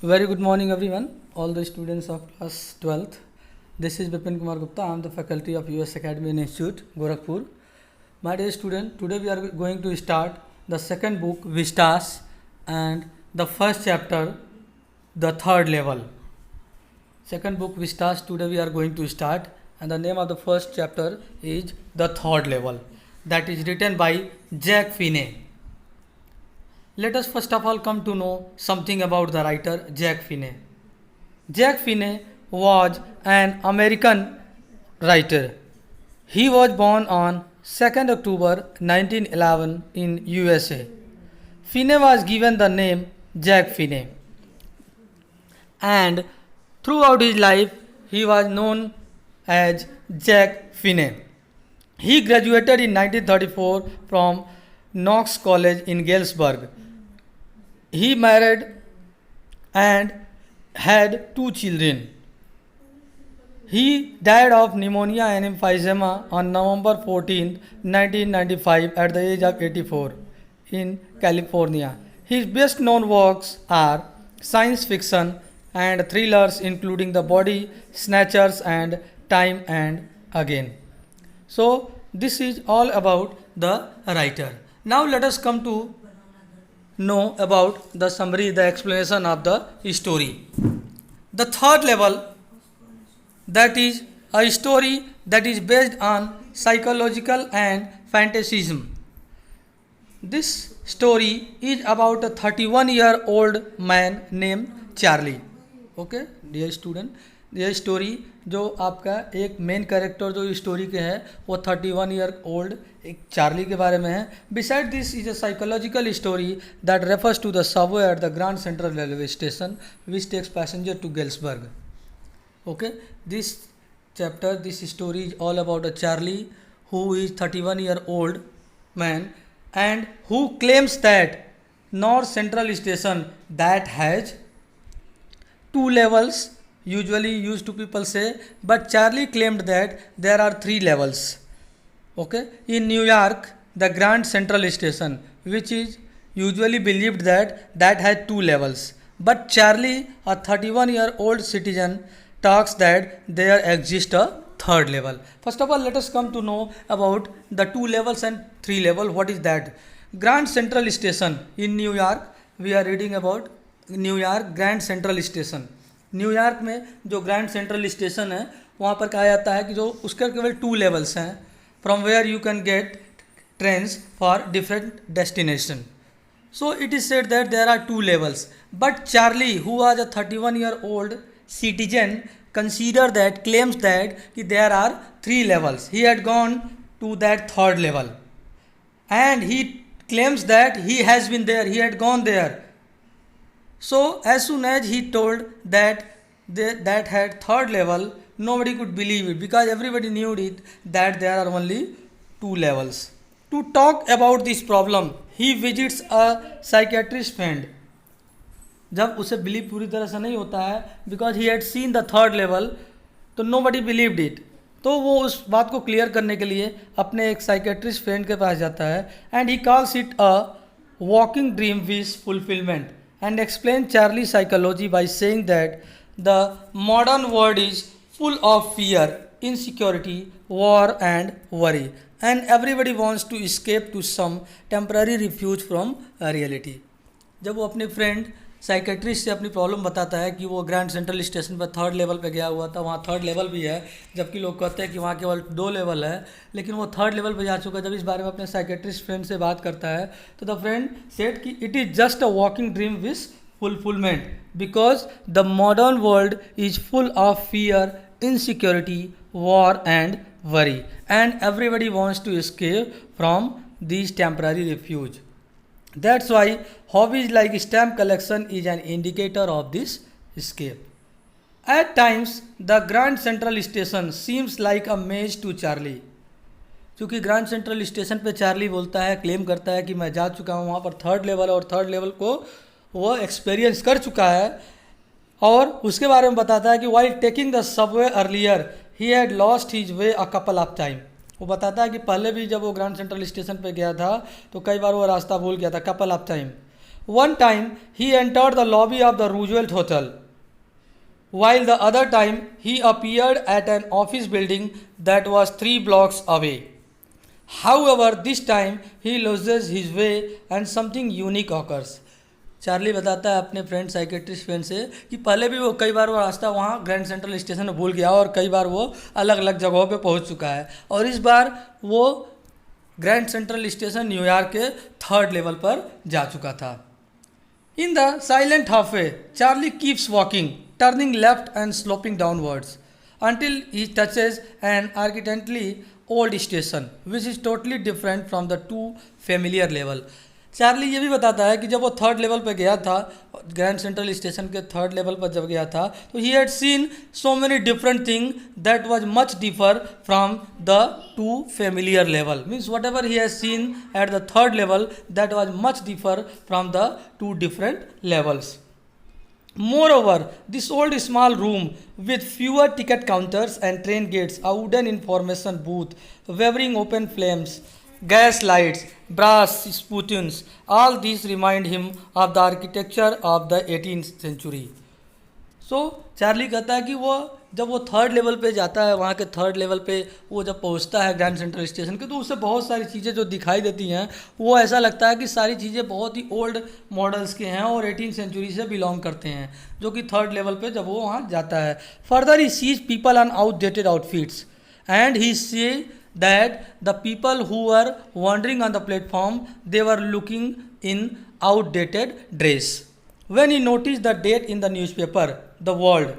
Very good morning, everyone, all the students of class 12th. This is Bipin Kumar Gupta. I am the faculty of US Academy and Institute, Gorakhpur. My dear student, today we are going to start the second book, Vistas, and the first chapter, the third level. Second book, Vistas, today we are going to start, and the name of the first chapter is the third level. That is written by Jack Finney. Let us first of all come to know something about the writer Jack Finney. Jack Finney was an American writer. He was born on 2nd October 1911 in USA. Finney was given the name Jack Finney, and throughout his life he was known as Jack Finney. He graduated in 1934 from Knox College in Galesburg. He married and had two children. He died of pneumonia and emphysema on November 14, 1995 at the age of 84 in California. His best known works are science fiction and thrillers including The Body Snatchers and Time and Again. So this is all about the writer. Now let us come to know about the summary, the explanation of the story. The third level, that is a story that is based on psychological and fantasism. This story is about a 31-year-old man named Charlie. Okay, dear student, यह story जो आपका एक main character जो story के है वो 31-year-old एक Charlie के बारे में है. Beside this is a psychological story that refers to the subway at the Grand Central railway station which takes passenger to Galesburg. Okay, this chapter, this story is all about a Charlie who is 31-year-old man and who claims that North Central Station that has two levels, usually used to people say, but Charlie claimed that there are three levels. Okay, in New York, the Grand Central Station, which is usually believed that has two levels, but Charlie, a 31-year-old citizen, talks that there exists a third level. First of all, let us come to know about the two levels and three level. What is that? Grand Central Station in New York. We are reading about New York Grand Central Station. New York में जो grand central station है वहाँ पर कहा जाता है कि जो उसके केवल टू लेवल्स हैं from where you can get trains for different destination. So it is said that there are two levels, but Charlie, who was a 31-year-old citizen, claims that there are three levels. He had gone to that third level, and he claims that he has been there. He had gone there. So as soon as he told that that had third level, nobody could believe it because everybody knew it that there are only two levels. To talk about this problem, he visits a psychiatrist friend. जब उसे believe पूरी तरह से नहीं होता है because he had seen the third level, तो no buddy believed it. तो वो उस बात को क्लियर करने के लिए अपने एक साइकेट्रिस्ट फ्रेंड के पास जाता है and he calls it a walking dream wish fulfilment and explain Charlie psychology by saying that the modern world is full of fear, insecurity, war and worry and everybody wants to escape to some temporary refuge from reality. जब वो अपने friend psychiatrist से अपनी problem बताता है कि वो grand central station पर थर्ड लेवल पे गया हुआ था, वहाँ थर्ड लेवल भी है, जबकि लोग कहते हैं कि वहाँ केवल दो लेवल है, लेकिन वो थर्ड लेवल पे जा चुका है. जब इस बारे में अपने साइकेट्रिस्ट फ्रेंड से बात करता है तो द फ्रेंड सेड कि it is just a walking dream wish fulfilment because the modern world is full of fear, insecurity, war and worry and everybody wants to escape from these temporary refuge. That's why hobbies like stamp collection is an indicator of this escape. At times the Grand Central Station seems like a maze to Charlie. क्योंकि grand central station पे Charlie बोलता है, claim करता है कि मैं जा चुका हूँ वहाँ पर थर्ड लेवल, और थर्ड लेवल को वो एक्सपीरियंस कर चुका है, और उसके बारे में बताता है कि while taking the subway earlier he had lost his way a couple of time. वो बताता है कि पहले भी जब वो ग्रैंड सेंट्रल स्टेशन पे गया था तो कई बार वो रास्ता भूल गया था, couple of time. One time he entered the lobby of the Roosevelt Hotel, while the other time he appeared at an office building that was 3 blocks away. However, this time he loses his way and something unique occurs. Charlie बताता है अपने friend psychiatrist friend से कि पहले भी वो कई बार वो रास्ता वहाँ ग्रैंड सेंट्रल स्टेशन में भूल गया और कई बार वो अलग अलग जगहों पे पहुँच चुका है, और इस बार वो ग्रैंड सेंट्रल स्टेशन न्यूयॉर्क के 3rd लेवल पर जा चुका था. In the silent halfway, Charlie keeps walking, turning left and sloping downwards until he touches an architecturally old station, which is totally different from the two familiar level. Charlie ये भी बताता है कि जब वो 3rd लेवल पर गया था, ग्रैंड सेंट्रल स्टेशन के 3rd लेवल पर जब गया था, तो he had seen so many different thing that was much differ from the 2 familiar level. Means whatever he has seen at the 3rd level, that was much differ from the 2 different levels. Moreover, this old small room with fewer ticket counters and train gates, a wooden information booth, wavering open flames, gas lights, brass spittoons, all these remind him of the architecture of the 18th century. So Charlie कहता है कि वो जब वो 3rd level पे जाता है, वहाँ के 3rd लेवल पे वो जब पहुँचता है ग्रैंड सेंट्रल स्टेशन के, तो उससे बहुत सारी चीज़ें जो दिखाई देती हैं वो ऐसा लगता है कि सारी चीज़ें बहुत ही ओल्ड मॉडल्स के हैं और 18th सेंचुरी से बिलोंग करते हैं, जो कि 3rd लेवल पे जब वो वहाँ जाता है. Further he sees people on outdated outfits and he see that the people who were wandering on the platform, they were looking in outdated dress. When he noticed the date in the newspaper, The World,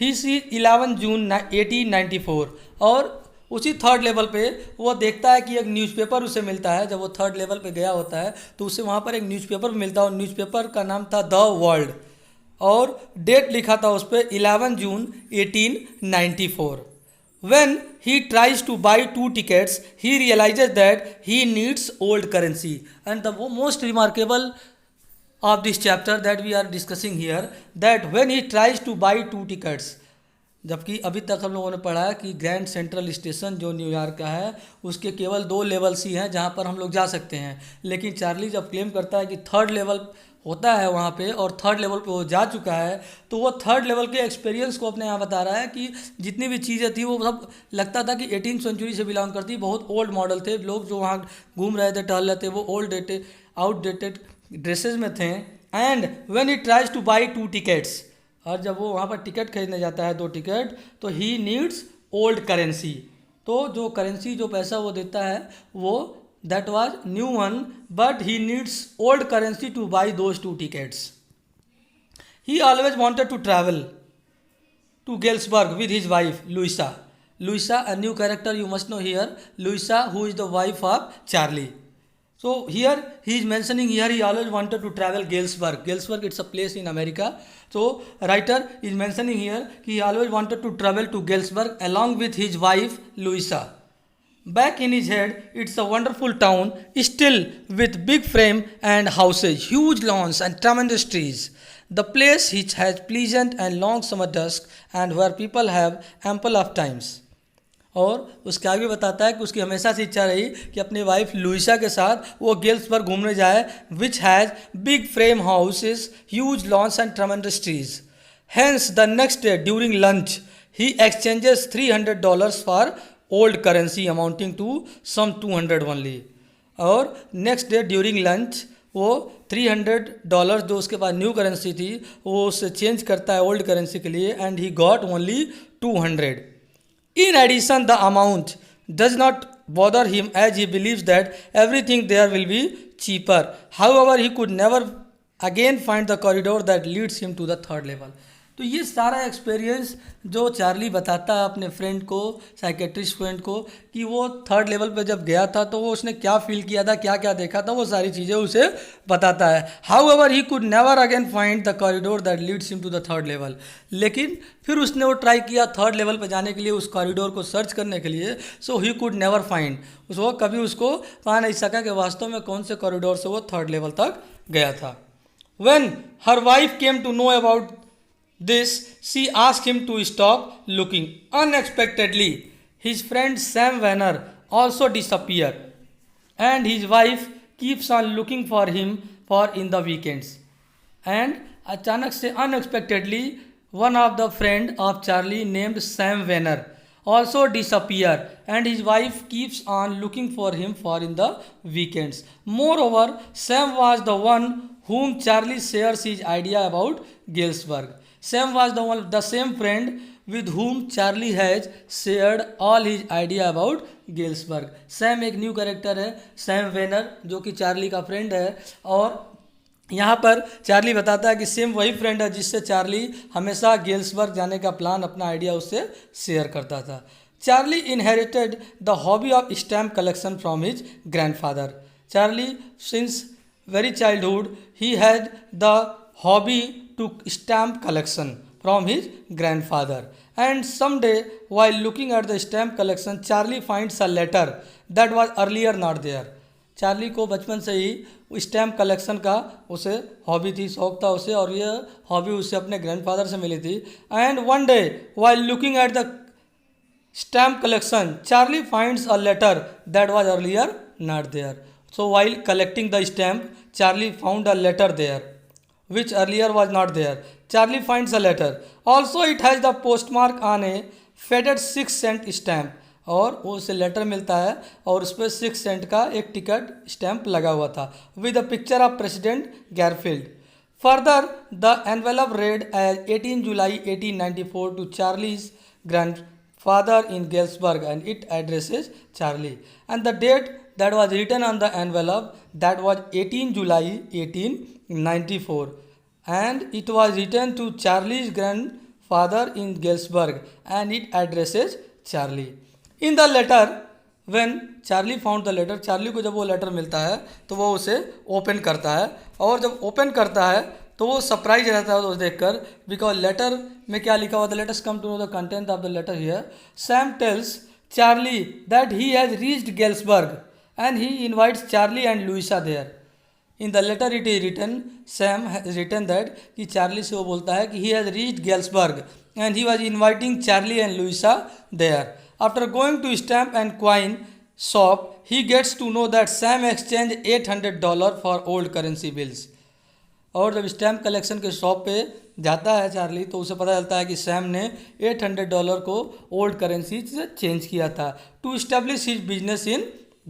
he sees 11 June 1894, और उसी 3rd level पे वो देखता है कि एक newspaper उसे मिलता है. जब वो 3rd लेवल पे गया होता है तो उसे वहाँ पर एक न्यूज़पेपर मिलता है, और न्यूज़पेपर का नाम था द वर्ल्ड, और डेट लिखा था उस पर 11 जून 1894. When he tries to buy 2 tickets, he realizes that he needs old currency. And the most remarkable of this chapter that we are discussing here, that when he tries to buy 2 tickets, जबकि अभी तक हम लोगों ने पढ़ा है कि grand central station जो न्यूयॉर्क का है उसके केवल 2 लेवल्स ही हैं जहाँ पर हम लोग जा सकते हैं, लेकिन चार्ली जब क्लेम करता है कि 3rd लेवल होता है वहाँ पे और 3rd लेवल पे वो जा चुका है, तो वो 3rd लेवल के एक्सपीरियंस को अपने यहाँ बता रहा है कि जितनी भी चीज़ें थी वो सब लगता था कि 18th सेंचुरी से बिलोंग करती, बहुत ओल्ड मॉडल थे. लोग जो वहाँ घूम रहे थे, टहल रहे थे, वो ओल्ड डेटेड आउटडेटेड ड्रेसेस में थे. And when he tries two by 2 tickets, और जब वो वहाँ पर टिकट खरीदने जाता है 2 टिकट, तो ही नीड्स ओल्ड करेंसी. तो जो करेंसी जो पैसा वो देता है वो that was new one, but he needs old currency to buy those 2 tickets. He always wanted to travel to Galesburg with his wife Louisa. Louisa, a new character you must know here. Louisa, who is the wife of Charlie. So here he is mentioning here he always wanted to travel Galesburg. Galesburg, it's a place in America. So writer is mentioning here he always wanted to travel to Galesburg along with his wife Louisa. Back in his head, it's a wonderful town, still with big frame and houses, huge lawns and tremendous trees. The place which has pleasant and long summer dusk and where people have ample of times. और उसके आगे बताता है कि उसकी हमेशा से इच्छा रही कि अपनी वाइफ लुइसा के साथ वो गेल्सबर्ग घूमने जाए, which has big frame houses, huge loans and tremendous trees. Hence, the next day during lunch, he exchanges $300 for old currency amounting to some 200 only. और नेक्स्ट डे ड्यूरिंग लंच वो $300 जो उसके पास new currency थी वो उससे change करता है old currency के लिए, and he got only 200. In addition, the amount does not bother him as he believes that everything there will be cheaper. However, he could never again find the corridor that leads him to the 3rd level. तो ये सारा experience जो Charlie बताता है अपने friend को, psychiatrist friend को, कि वो 3rd लेवल पे जब गया था तो वो उसने क्या फील किया था, क्या क्या देखा था, वो सारी चीज़ें उसे बताता है. However he could never again find the corridor that leads him to the 3rd level. लेकिन फिर उसने वो ट्राई किया 3rd लेवल पे जाने के लिए, उस कॉरिडोर को सर्च करने के लिए. सो ही कुड नेवर फाइंड, वो कभी उसको पा नहीं सका कि वास्तव में कौन से कॉरिडोर से वो 3rd लेवल तक गया था. When her wife came to know about this, she asked him to stop looking. Unexpectedly, his friend Sam Warner also disappeared, and his wife keeps on looking for him for in the weekends. And अचानक से unexpectedly one of the friend of Charlie named Sam Venner also disappear and his wife keeps on looking for him for in the weekends. Moreover, Sam was the one whom Charlie shares his idea about Galesburg. Sam was the same friend with whom Charlie has shared all his idea about Galesburg. Sam एक new character है, Sam Vanern, जो कि Charlie का friend है। और यहाँ पर Charlie बताता है कि सेम वही फ्रेंड है जिससे चार्ली हमेशा गेल्सबर्ग जाने का प्लान, अपना आइडिया उससे शेयर करता था। Charlie inherited the hobby of stamp collection from his grandfather. Charlie since very childhood he had the hobby to stamp collection from his grandfather, and someday while looking at the stamp collection Charlie finds a letter that was earlier not there. Charlie को बचपन से ही stamp collection का उसे hobby थी, शौक था उसे, और यह हॉबी उसे अपने ग्रैंडफादर से मिली थी। And one day while looking at the stamp collection Charlie finds a letter that was earlier not there. So while collecting the stamp, Charlie found a letter there, which earlier was not there. Charlie finds a letter. Also, it has the postmark on a faded 6-cent stamp. और उसे letter मिलता है और उस पर 6 Saint का एक ticket stamp लगा हुआ था with the picture of president Garfield. Further the envelope read as 18 July 1894 to Charlie's grandfather in Galesburg and it addresses Charlie, and the date that was written on the envelope that was 18 July 1894, and it was written to Charlie's grandfather in Galesburg and it addresses Charlie. In the letter, when Charlie found the letter, Charlie को जब वो letter मिलता है तो वो उसे open करता है, और जब ओपन करता है तो वो सरप्राइज रहता है उसे देखकर, बिकॉज लेटर में क्या लिखा हुआ था। Let us come to know the content of the letter here. Sam tells Charlie that he has reached Galesburg and he invites Charlie and Louisa there. In the letter it is written, Sam has written that, कि Charlie से वो बोलता है कि he has reached Galesburg and he was inviting Charlie and Louisa there. After going to stamp and coin shop he gets to know that Sam exchange $800 for old currency bills. और जब stamp collection के shop पे जाता है Charlie तो उसे पता चलता है कि सैम ने $800 को ओल्ड करेंसी से चेंज किया था to establish his business in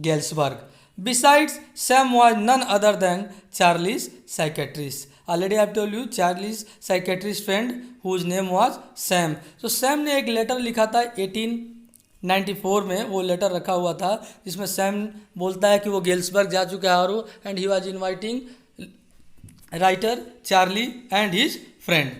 Galesburg. Besides Sam was none other than Charlie's psychiatrist. Already I told you Charlie's psychiatrist friend whose name was Sam. तो सैम ने एक लेटर लिखा था 1894 में, वो लेटर रखा हुआ था जिसमें सैम बोलता है कि वो गेल्सबर्ग जा चुका है और and he was inviting writer Charlie and his friend.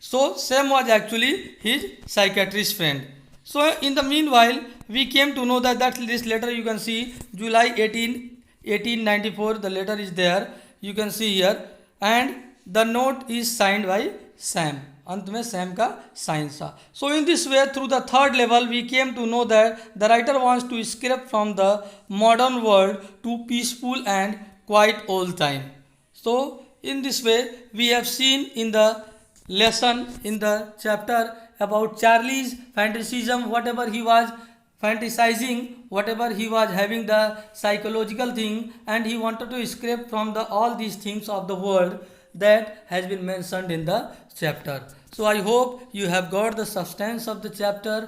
So Sam was actually his psychiatrist friend. So in the meanwhile we came to know that this letter you can see July 1894, the letter is there, you can see here, and the note is signed by Sam. अंत में Sam का sign था। So in this way through the third level we came to know that the writer wants to escape from the modern world to peaceful and quiet old time. So in this way we have seen in the lesson, in the chapter about Charlie's fantasism, whatever he was fantasizing, whatever he was having the psychological thing, and he wanted to escape from the all these things of the world that has been mentioned in the chapter. So I hope you have got the substance of the chapter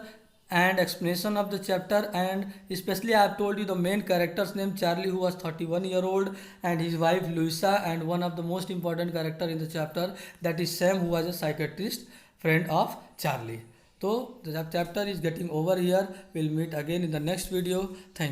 and explanation of the chapter, and especially I have told you the main character's name Charlie, who was 31-year-old, and his wife Louisa, and one of the most important character in the chapter, that is Sam, who was a psychiatrist friend of Charlie. So the chapter is getting over here. We'll meet again in the next video. Thank you.